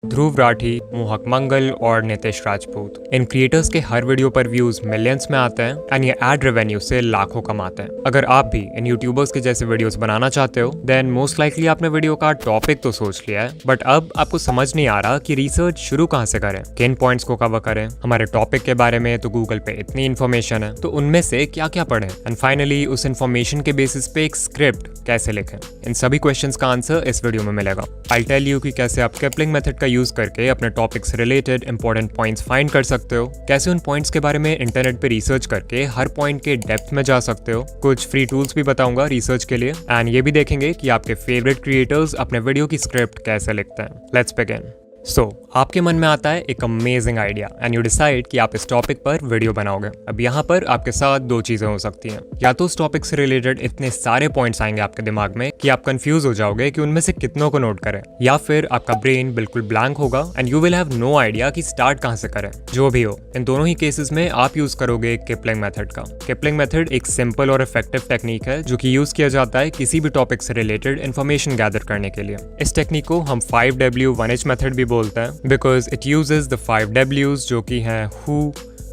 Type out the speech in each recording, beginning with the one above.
ध्रुव राठी, मोहक मंगल और नितेश राजपूत। इन क्रिएटर्स के हर वीडियो पर व्यूज मिलियंस में आते हैं एंड ये एड रेवेन्यू से लाखों कमाते हैं। अगर आप भी इन यूट्यूबर्स के जैसे वीडियोस बनाना चाहते हो देन मोस्ट लाइकली आपने वीडियो का टॉपिक तो सोच लिया है, बट अब आपको समझ नहीं आ रहा कि रिसर्च शुरू कहाँ से करें, किन पॉइंट्स को कवर करें। हमारे टॉपिक के बारे में तो गूगल पे इतनी इन्फॉर्मेशन है, तो उनमें से क्या क्या पढ़ें एंड फाइनली उस इन्फॉर्मेशन के बेसिस पे एक स्क्रिप्ट कैसे लिखें। इन सभी क्वेश्चंस का आंसर इस वीडियो में मिलेगा। आई टेल यू कि कैसे आप केपलिंग मेथड का यूज करके अपने टॉपिक से रिलेटेड इंपॉर्टेंट पॉइंट्स फाइंड कर सकते हो, कैसे उन पॉइंट्स के बारे में इंटरनेट पे रिसर्च करके हर पॉइंट के डेप्थ में जा सकते हो। कुछ फ्री टूल्स भी बताऊंगा रिसर्च के लिए एंड ये भी देखेंगे कि आपके फेवरेट क्रिएटर्स अपने वीडियो की स्क्रिप्ट कैसे लिखते हैं। Let's begin. आपके मन में आता है एक amazing idea and you decide कि आप इस टॉपिक पर वीडियो बनाओगे। अब यहाँ पर आपके साथ दो चीजें हो सकती हैं, या तो उस टॉपिक से रिलेटेड इतने सारे पॉइंट्स आएंगे आपके दिमाग में कि आप कंफ्यूज हो जाओगे कि उनमें से कितनों को नोट करें, या फिर आपका ब्रेन बिल्कुल ब्लैंक होगा and you will have no idea कि स्टार्ट कहाँ से करें। जो भी हो, इन दोनों ही केसेस में आप यूज करोगे किपलिंग मेथड का। किपलिंग मेथड एक सिंपल और इफेक्टिव टेक्निक है जो कि यूज किया जाता है किसी भी टॉपिक से रिलेटेड इन्फॉर्मेशन गैदर करने के लिए। इस टेक्निक को हम 5W 1H मेथड भी बोलते हैं because it uses the 5 W's जो कि हैं who,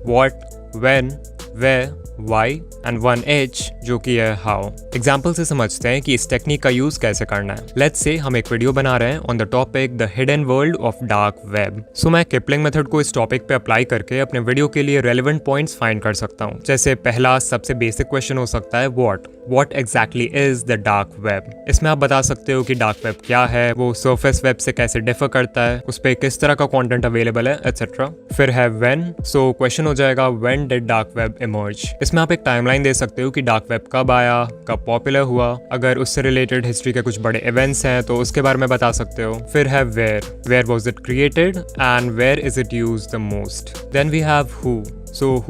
what, when, where, why and 1H जो कि है how। एग्जाम्पल से समझते हैं कि इस टेक्निक का यूज कैसे करना है। लेट्स से हम एक वीडियो बना रहे हैं on the topic the hidden world of dark web. So मैं किपलिंग मेथड को इस टॉपिक पे अप्लाई करके अपने वीडियो के लिए रेलेवेंट पॉइंट्स फाइंड कर सकता हूँ। जैसे पहला सबसे बेसिक क्वेश्चन हो सकता है what exactly is the dark web। इसमें आप बता सकते हो कि डार्क वेब क्या है, वो सरफेस वेब से कैसे डिफर करता है, उस पर किस तरह का कंटेंट अवेलेबल है एटसेट्रा। फिर है when, सो क्वेश्चन हो जाएगा when did dark web emerge। इसमें आप एक टाइमलाइन दे सकते हो कि डार्क वेब कब आया, कब पॉपुलर हुआ। अगर उससे रिलेटेड हिस्ट्री के कुछ बड़े इवेंट्स हैं तो उसके बारे में बता सकते हो। फिर है where was it created and where is it used the most। Then we have who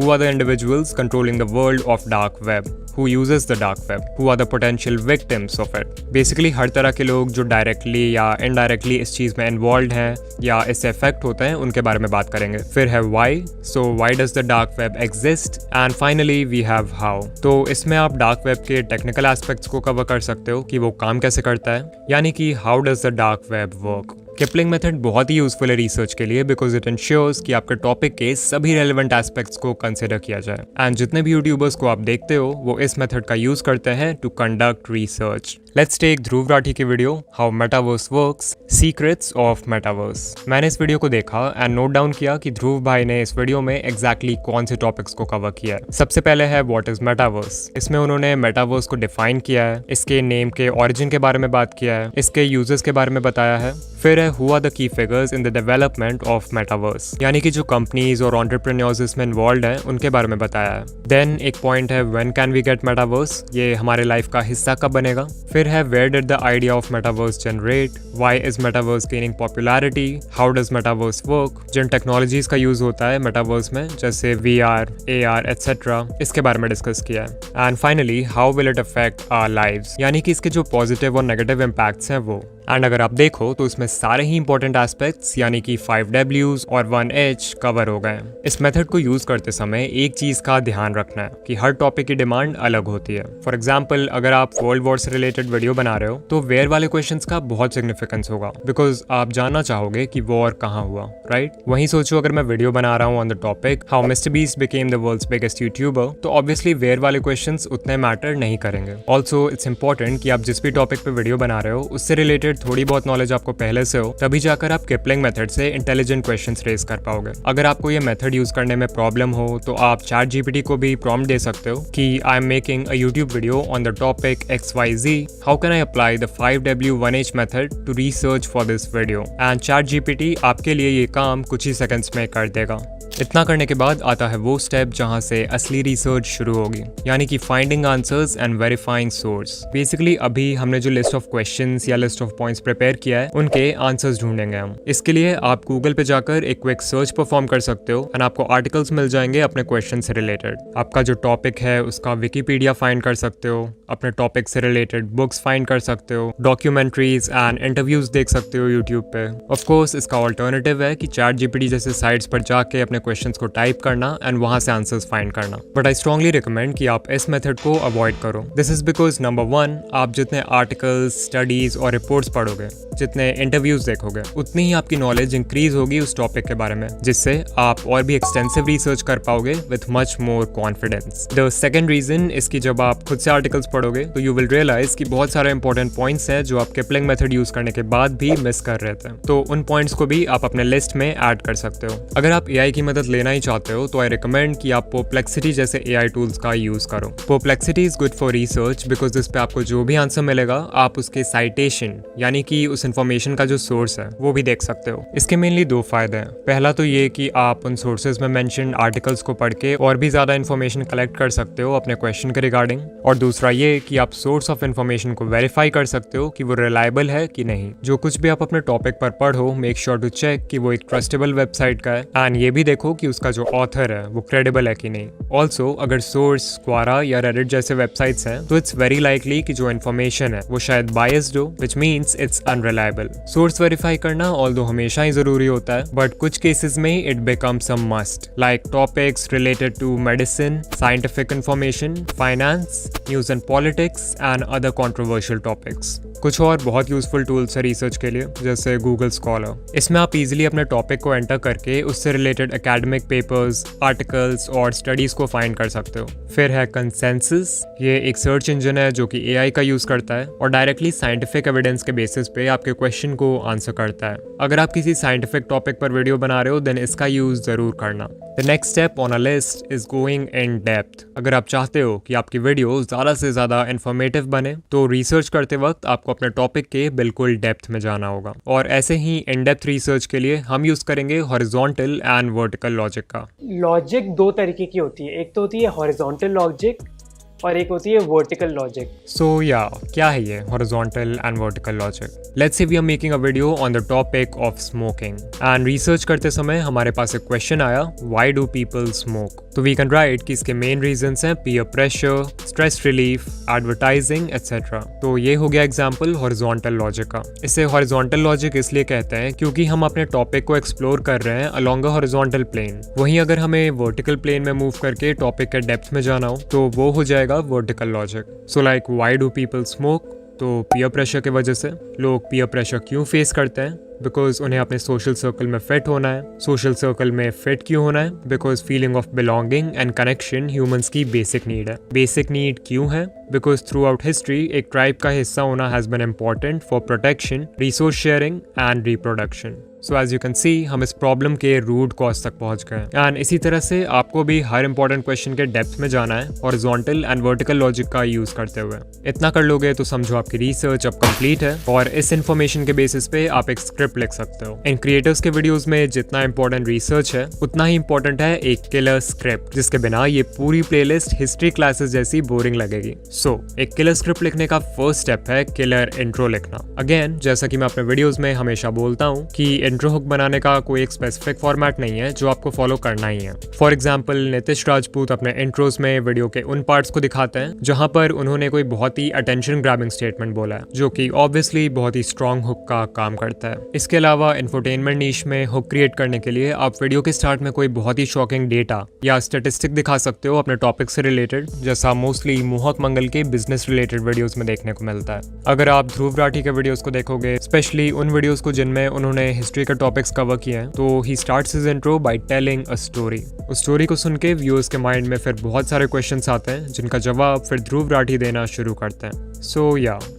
are the individuals controlling the world of dark web, who uses the dark web, who are the potential victims of it। Basically हर तरह के लोग जो directly या indirectly इस चीज़ में involve हैं या इससे इफेक्ट होते हैं उनके बारे में बात करेंगे। फिर है why does the dark web exist and finally we have how। तो इसमें आप डार्क वेब के टेक्निकल एस्पेक्ट्स को कवर कर सकते हो कि वो काम कैसे करता है, यानी कि how does the dark web work। Kipling method बहुत ही यूजफुल है रिसर्च के लिए बिकॉज इट इंश्योर्स कि आपके टॉपिक के सभी रेलेवेंट एस्पेक्ट्स को कंसिडर किया जाए। एंड जितने भी यूट्यूबर्स को आप देखते हो वो इस मेथड का यूज करते हैं to conduct research. Let's take Dhruv Rathee की video how metaverse works, secrets of metaverse. मैंने इस वीडियो को देखा एंड नोट डाउन किया कि ध्रुव भाई ने इस वीडियो में एग्जैक्टली कौन से टॉपिक्स को कवर किया है। सबसे पहले है व्हाट इज मेटावर्स। इसमें उन्होंने मेटावर्स को डिफाइन किया है, इसके नेम के ओरिजिन के बारे में बात किया है, इसके यूजर्स के बारे में बताया है। फिर है who are the key figures in the development of metaverse, यानी कि जो कंपनीज और एंटरप्रेन्योर्स इसमें इन्वॉल्व हैं उनके बारे में बताया है। देन एक पॉइंट है when can we get metaverse, ये हमारे लाइफ का हिस्सा कब बनेगा। फिर है where did the idea of metaverse generate, why is metaverse gaining popularity, how does metaverse work, जिन टेक्नोलॉजीज का यूज होता है मेटावर्स में जैसे VR, AR एटसेट्रा, इसके बारे में डिस्कस किया है। And finally how will it affect our lives, यानी कि इसके जो पॉजिटिव और नेगेटिव इम्पैक्ट्स हैं वो। एंड अगर आप देखो तो इसमें सारे ही इंपॉर्टेंट एस्पेक्ट्स यानी कि 5 W's और 1H कवर हो गए। इस मेथड को यूज करते समय एक चीज का ध्यान रखना है कि हर टॉपिक की डिमांड अलग होती है। फॉर एग्जाम्पल अगर आप वर्ल्ड वॉर से रिलेटेड वीडियो बना रहे हो तो वेयर वाले क्वेश्चंस का बहुत सिग्निफिकेंस होगा बिकॉज आप जानना चाहोगे कि वॉर कहाँ हुआ, राइट। वहीं सोचो अगर मैं वीडियो बना रहा हूँ on the topic how Mister Beast became the world's biggest YouTuber, तो ऑब्वियसली वेयर वाले क्वेश्चंस उतने मैटर नहीं करेंगे। ऑल्सो इट्स इंपॉर्टेंट कि आप जिस भी टॉपिक पे वीडियो बना रहे हो उससे रिलेटेड थोड़ी बहुत नॉलेज आपको पहले से हो, तभी जाकर आप किपलिंग मेथड से इंटेलिजेंट क्वेश्चंस रेज कर पाओगे। अगर आपको ये मेथड यूज करने में प्रॉब्लम हो तो आप ChatGPT को भी प्रॉम्प्ट दे सकते हो कि I am making a YouTube video on the topic XYZ, how can I apply the 5W 1H method to research for this video. And ChatGPT आपके लिए ये काम कुछ ही सेकंड्स में कर देगा। इतना करने के बाद आता है वो स्टेप जहां से असली रिसर्च शुरू होगी, यानी कि finding answers and verifying source. Basically अभी हमने जो लिस्ट ऑफ क्वेश्चंस या लिस्ट ऑफ पॉइंट्स प्रिपेयर किया है उनके आंसर्स ढूंढेंगे हम। इसके लिए आप गूगल पे जाकर एक क्विक सर्च परफॉर्म कर सकते हो एंड आपको आर्टिकल्स मिल जाएंगे अपने क्वेश्चन से रिलेटेड। आपका जो टॉपिक है उसका विकिपीडिया फाइंड कर सकते हो, अपने टॉपिक से रिलेटेड बुक्स फाइंड कर सकते हो, डॉक्यूमेंट्रीज एंड इंटरव्यूज देख सकते हो यूट्यूब पे। ऑफ कोर्स इसका ऑल्टरनेटिव है कि ChatGPT जैसे साइट्स पर जाके अपने क्वेश्चंस को टाइप करना एंड वहां से आंसर्स फाइंड करना। बट आई स्ट्रांगली रिकमेंड कि आप इस मेथड को अवॉइड करो। दिस इज बिकॉज नंबर 1, आप जितने आर्टिकल्स, स्टडीज और रिपोर्ट्स पढ़ोगे, जितने इंटरव्यूज देखोगे, उतनी ही आपकी नॉलेज इंक्रीज होगी उस टॉपिक के बारे में, जिससे आप और भी एक्सटेंसिव रिसर्च कर पाओगे with much more confidence. The second reason इसकी, जब आप खुद से आर्टिकल्स पढ़ोगे तो यू विल रियलाइज कि बहुत सारे इंपॉर्टेंट पॉइंट्स हैं जो आप किपलिंग मेथड यूज करने के बाद भी मिस कर रहे थे, तो उन पॉइंट्स को भी आप अपने लिस्ट में ऐड कर सकते हो। अगर आप एआई की मदद लेना ही चाहते हो तो आई रिकमेंड कि आप परप्लेक्सिटी जैसे एआई टूल्स का यूज करो। Perplexity is good for research because इस पे आपको जो भी आंसर मिलेगा आप उसके साइटेशन यानी कि उस इन्फॉर्मेशन का जो सोर्स है वो भी देख सकते हो। इसके मेनली 2 फायदे हैं। पहला तो ये कि आप उन सोर्सेज में मेंशन आर्टिकल्स को पढ़ के और भी ज्यादा इन्फॉर्मेशन कलेक्ट कर सकते हो अपने क्वेश्चन के रिगार्डिंग, और दूसरा ये कि आप सोर्स ऑफ इन्फॉर्मेशन को वेरीफाई कर सकते हो कि वो रिलायबल है कि नहीं। जो कुछ भी आप अपने टॉपिक पर पढ़ो, मेक श्योर टू चेक कि वो एक ट्रस्टेबल वेबसाइट का है, एंड ये भी देखो कि उसका जो ऑथर है वो क्रेडिबल है कि नहीं। ऑल्सो अगर सोर्स क्वारा या रेडिट जैसे वेबसाइट्स हैं तो इट्स वेरी लाइकली कि जो इन्फॉर्मेशन है वो शायद बायस्ड हो, which means it's unreliable. Source verify करना ऑल्दो हमेशा ही जरूरी होता है, बट कुछ केसेस में it becomes a must, like topics related to medicine, scientific information, finance, news and politics and other controversial topics. कुछ और बहुत यूजफुल टूल्स है रिसर्च के लिए, जैसे गूगल स्कॉलर। इसमें आप इजीली अपने टॉपिक को एंटर करके उससे रिलेटेड एकेडमिक पेपर्स, आर्टिकल्स और स्टडीज को फाइंड कर सकते हो। फिर है कंसेंसस, ये एक सर्च इंजन है जो कि एआई का यूज करता है और डायरेक्टली साइंटिफिक एविडेंस के बेसिस पे आपके क्वेश्चन को आंसर करता है। अगर आप किसी साइंटिफिक टॉपिक पर वीडियो बना रहे हो देन इसका यूज जरूर करना। The next step on a list is going in depth. अगर आप चाहते हो कि आपकी वीडियो ज्यादा से ज्यादा इंफॉर्मेटिव बने तो रिसर्च करते वक्त आपको अपने टॉपिक के बिल्कुल डेप्थ में जाना होगा, और ऐसे ही इन डेप्थ रिसर्च के लिए हम यूज करेंगे हॉरिजॉन्टल एंड वर्टिकल लॉजिक का। लॉजिक 2 तरीके की होती है, एक तो होती है हॉरिजॉन्टल लॉजिक और एक होती है वर्टिकल लॉजिक। सो क्या है ये horizontal and vertical logic? Let's say we are making a video on the topic of smoking and research करते समय हमारे पास एक क्वेश्चन आया, व्हाई डू पीपल स्मोक? तो वी कैन राइट कि इसके मेन रीजंस हैं peer pressure, stress relief, advertising etcetera. तो ये हो गया एग्जांपल हॉरिजॉन्टल लॉजिक का। इसे हॉरिजॉन्टल लॉजिक इसलिए कहते हैं क्योंकि हम अपने टॉपिक को एक्सप्लोर कर रहे हैं अलोंग अ हॉरिजॉन्टल प्लेन। वहीं अगर हमें वर्टिकल प्लेन में मूव करके टॉपिक के डेप्थ में जाना हो तो वो हो जाएगा vertical logic. So like why do people smoke? तो पीयर प्रेशर की वजह से। लोग पीयर प्रेशर क्यों फेस करते हैं? बिकॉज उन्हें अपने सोशल सर्कल में फिट होना है। सोशल सर्कल में फिट क्यों होना है? Because feeling of belonging and connection humans की बेसिक नीड है। बेसिक नीड क्यों है? बिकॉज थ्रू आउट हिस्ट्री एक ट्राइब का हिस्सा होना has been important for protection, resource sharing and reproduction. So as you can see हम इस प्रॉब्लम के रूट कॉज तक पहुंच गए। एंड इसी तरह से आपको भी हर इंपॉर्टेंट क्वेश्चन के डेप्थ में जाना है हॉरिजॉन्टल एंड वर्टिकल लॉजिक का यूज करते हुए। इतना कर लोगे तो समझो आपकी रिसर्च अब कंप्लीट है और इस इन्फॉर्मेशन के बेसिस पे आप एक स्क्रिप्ट लिख सकते हो। इन क्रिएटर्स के वीडियोस में जितना इंपॉर्टेंट रिसर्च है उतना ही इंपॉर्टेंट है एक किलर स्क्रिप्ट, जिसके बिना ये पूरी प्लेलिस्ट हिस्ट्री क्लासेस जैसी बोरिंग लगेगी। सो एक किलर स्क्रिप्ट लिखने का फर्स्ट स्टेप है किलर इंट्रो लिखना। अगेन जैसा कि मैं अपने वीडियोस में हमेशा बोलता हूँ कि इंट्रो हुक बनाने का कोई एक स्पेसिफिक फॉर्मेट नहीं है जो आपको फॉलो करना ही है। फॉर एग्जाम्पल नितिश राजपूत अपने इंट्रोज में वीडियो के उन पार्ट्स को दिखाते हैं जहां पर उन्होंने कोई बहुत ही अटेंशन ग्रैबिंग स्टेटमेंट बोला है, जो कि ऑब्वियसली बहुत ही स्ट्रॉन्ग हुक का काम करता है। इसके अलावा इंफोटेनमेंट नीश में हुक क्रिएट करने के लिए आप वीडियो के स्टार्ट में कोई बहुत ही शॉकिंग डेटा या स्टेटिस्टिक दिखा सकते हो अपने टॉपिक से रिलेटेड, जैसा मोस्टली मोहक मंगल के बिजनेस रिलेटेड वीडियोस में देखने को मिलता है। अगर आप ध्रुव राठी के वीडियोस को देखोगे, स्पेशली उन वीडियोस को जिनमें उन्होंने हिस्ट्री के टॉपिक्स कवर किए हैं, तो he starts his intro by telling a story. उस स्टोरी को सुन के व्यूअर्स के माइंड में फिर बहुत सारे क्वेश्चंस आते हैं जिनका जवाब फिर ध्रुव राठी देना शुरू करते हैं। सो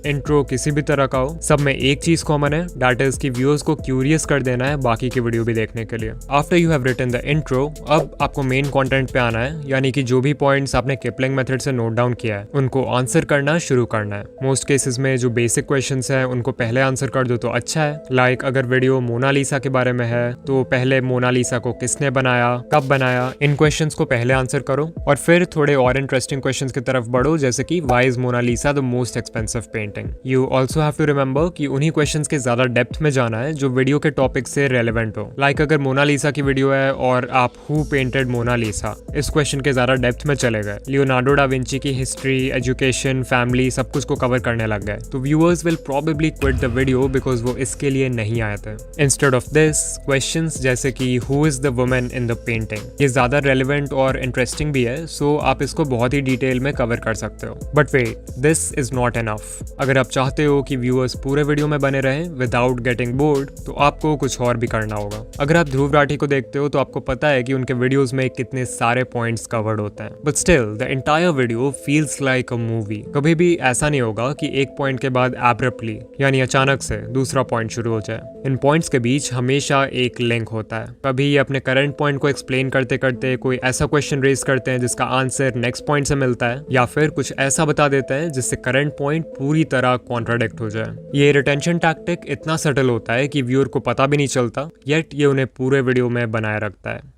इंट्रो किसी भी तरह का हो, सब में एक चीज कॉमन है, दैट इज कि व्यूअर्स को क्यूरियस कर देना है बाकी की वीडियो भी देखने के लिए। After you have written the intro, अब आपको मेन कंटेंट पे आना है, यानी कि जो भी पॉइंट्स आपने किपलिंग मेथड से नोट डाउन किया है उनको आंसर करना शुरू करना है। मोस्ट केसेस में जो बेसिक क्वेश्चंस हैं उनको पहले आंसर कर दो तो अच्छा है। लाइक अगर वीडियो मोनालिसा के बारे में है तो पहले मोनालिसा को किसने बनाया, कब बनाया, इन क्वेश्चंस को पहले आंसर करो और फिर थोड़े और इंटरेस्टिंग क्वेश्चंस की तरफ बढ़ो, जैसे कि why is Mona Lisa the most most expensive painting. You also have to remember कि उन्हीं क्वेश्चंस के ज्यादा डेप्थ में जाना है जो वीडियो के टॉपिक से रेलेवेंट हो। लाइक अगर मोनालिसा की वीडियो है और आप हु पेंटेड मोनालिसा, इस क्वेश्चन के ज्यादा डेप्थ में चले गए, लियोनार्डो डा विंची की हिस्ट्री, एजुकेशन, फैमिली, सब कुछ को कवर करने लग गए, तो viewers will probably quit the video because वो इसके लिए नहीं आए थे। इंस्टेड ऑफ दिस, क्वेश्चंस जैसे कि who is the woman in the painting, ये ज्यादा रेलेवेंट और इंटरेस्टिंग भी है, सो आप इसको बहुत ही डिटेल में कवर कर सकते हो। But wait, this is not enough. अगर आप चाहते हो कि व्यूअर्स पूरे वीडियो में बने रहें विदाउट गेटिंग बोर्ड, तो आपको कुछ और भी करना होगा। अगर आप ध्रुव राठी को देखते हो तो आपको पता है कि उनके वीडियोस में कितने सारे पॉइंट्स कवर्ड होते हैं, but still the entire video feels like a movie. कभी भी ऐसा नहीं होगा कि एक पॉइंट के बाद एब्रप्टली यानी अचानक से दूसरा पॉइंट शुरू हो जाए। इन पॉइंट्स के बीच हमेशा एक लिंक होता है। कभी ये अपने करंट पॉइंट को एक्सप्लेन करते करते कोई ऐसा क्वेश्चन रेज करते हैं जिसका आंसर नेक्स्ट पॉइंट से मिलता है, या फिर कुछ ऐसा बता देते हैं जिससे करंट पॉइंट पूरी तरह कॉन्ट्राडिक्ट हो जाए। ये रिटेंशन टैक्टिक इतना सटल होता है कि व्यूअर को पता भी नहीं चलता, येट ये उन्हें पूरे वीडियो में बनाए रखता है।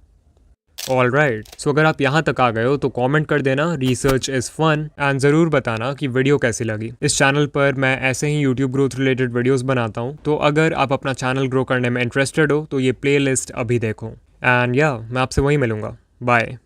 ऑलराइट, सो अगर आप यहाँ तक आ गए हो तो कमेंट कर देना रिसर्च इज फन, एंड ज़रूर बताना कि वीडियो कैसी लगी। इस चैनल पर मैं ऐसे ही यूट्यूब ग्रोथ रिलेटेड वीडियोस बनाता हूँ, तो अगर आप अपना चैनल ग्रो करने में इंटरेस्टेड हो तो ये प्लेलिस्ट अभी देखो। एंड या मैं आपसे वहीं मिलूंगा। बाय।